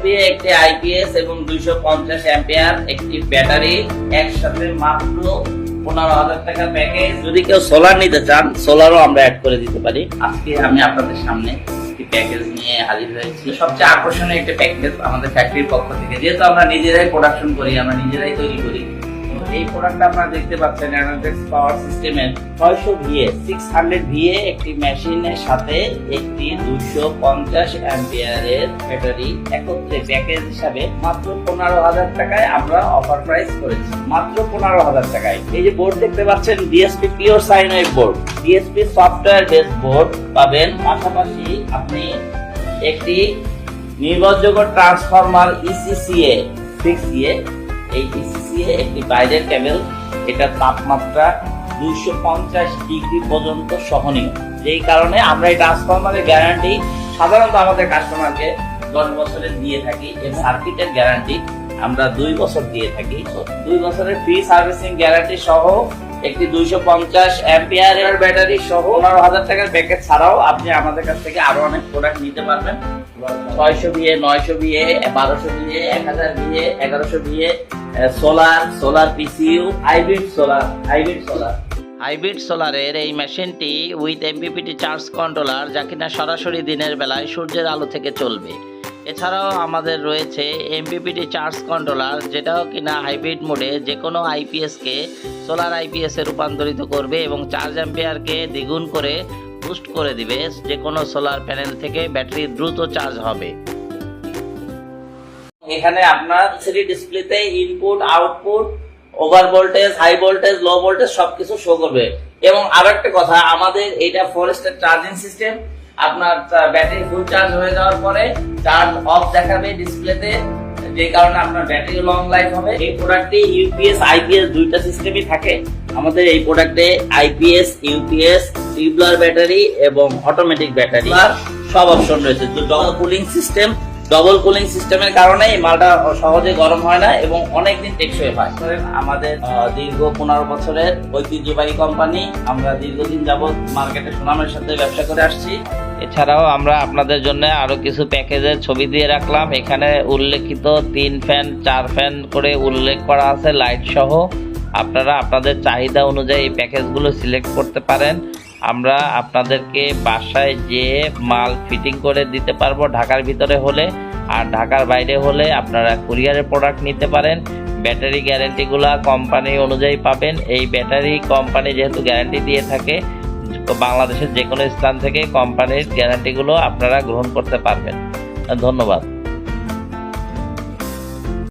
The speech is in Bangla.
দিয়ে একটি আইপিএস এবং 250 অ্যাম্পিয়ার একটি ব্যাটারি একসাথে মাত্র 15,000 টাকা প্যাকেজ। যদি কেউ সোলার নিতে চান, সোলারও আমরা অ্যাড করে দিতে পারি। আজকে আমি আপনাদের সামনে একটি প্যাকেজ নিয়ে হাজির হয়েছি। সবচেয়ে আকর্ষণীয় একটি প্যাকেজ আমাদের ফ্যাক্টরির পক্ষ থেকে, যেহেতু আমরা নিজেরাই প্রোডাকশন করি, আমরা নিজেরাই তৈরি করি। এই প্রোডাক্টটা আপনারা দেখতে পাচ্ছেন এনার্জেটিক্স পাওয়ার সিস্টেমের 600 VA 600 VA একটি মেশিনের সাথে একটি 250 অ্যাম্পিয়ারের ব্যাটারি একত্রে প্যাকেজ হিসাবে মাত্র 15,000 টাকায় আমরা অফার প্রাইস করেছি। মাত্র 15,000 টাকায়। এই যে বোর্ড দেখতে পাচ্ছেন, DSP pure sine wave board, DSP software base board পাবেন। পাশাপাশি আপনি একটি নির্ভরযোগ্য ট্রান্সফরমার ECCA 6A, এই ECCA একটি বাইরের কেবল, এটা তাপমাত্রা 250 ডিগ্রি পর্যন্ত সহনীয়। যেই কারণে আমরা এই ট্রান্সফরমারের গ্যারান্টি সাধারণত আমাদের কাস্টমারকে 10 বছরের দিয়ে থাকি। এর সার্কিটের গ্যারান্টি আমরা 2 বছর দিয়ে থাকি। 2 বছরের ফ্রি সার্ভিসিং গ্যারান্টি সহ একটি 250 অ্যাম্পিয়ারের ব্যাটারি সহ 15,000 টাকার প্যাকেজ ছাড়াও আপনি আমাদের কাছ থেকে আরো অনেক প্রোডাক্ট নিতে পারবেন। 600 VA, 900 VA, 1200 VA, 1000 VA, 1100 VA, solar PCU, hybrid সোলারের এই মেশিনটি উইথ MPPT চার্জ কন্ট্রোলার, যা কিনা সরাসরি দিনের বেলায় সূর্যের আলো থেকে চলবে। এছাড়াও আমাদের রয়েছে MPPT চার্জ কন্ট্রোলার, যেটাও কিনা হাইব্রিড মোডে যে কোনো আইপিএসকে সোলার আইপিএসে রূপান্তরিত করবে এবং চার্জ অ্যাম্পিয়ারকে দ্বিগুণ করে বুস্ট করে দিবে। যে কোনো সোলার প্যানেল থেকে ব্যাটারি দ্রুত চার্জ হবে। এখানে আপনার LCD ডিসপ্লেতে input, output, over voltage, high voltage, low voltage সবকিছু শো করবে। এবং আরো একটা কথা, আমাদের এটা 4 স্টেপ চার্জিং সিস্টেম। আপনার ব্যাটারি ফুল চার্জ হয়ে যাওয়ার পরে চার্জ অফ দেখাবে ডিসপ্লেতে, যে কারণে আপনার ব্যাটারি লং লাইফ হবে। এই প্রোডাক্টে ইউপিএস, আইপিএস দুইটা সিস্টেমই থাকে। আমাদের এই প্রোডাক্টে আইপিএস, ইউপিএস, টিউবলার ব্যাটারি এবং অটোমেটিক ব্যাটারি সব অপশন রয়েছে। ডবল কুলিং সিস্টেমের কারণে এই মালটা সহজে গরম হয় না এবং অনেক দিন টেকসই হয়। আমাদের দীর্ঘ 15 বছরের ঐতিহ্যবাহী কোম্পানি, আমরা দীর্ঘদিন যাবত মার্কেটে সুনামের সাথে ব্যবসা করে আসছি। এছাড়াও আমরা আপনাদের জন্য আরো কিছু প্যাকেজের ছবি দিয়ে রাখলাম। এখানে উল্লেখিত 3 ফ্যান 4 ফ্যান করে উল্লেখ করা আছে লাইট সহ। আপনারা আপনাদের চাহিদা অনুযায়ী এই প্যাকেজগুলো সিলেক্ট করতে পারেন। আমরা আপনাদেরকে বাসায় যেয়ে মাল ফিটিং করে দিতে পারবো ঢাকার ভিতরে হলে, আর ঢাকার বাইরে হলে আপনারা কুরিয়ারের প্রোডাক্ট নিতে পারেন। ব্যাটারি গ্যারান্টিগুলো কোম্পানি অনুযায়ী পাবেন। এই ব্যাটারি কোম্পানি যেহেতু গ্যারান্টি দিয়ে থাকে, বাংলাদেশের যে কোনো স্থান থেকে কোম্পানির গ্যারান্টিগুলো আপনারা গ্রহণ করতে পারবেন। ধন্যবাদ।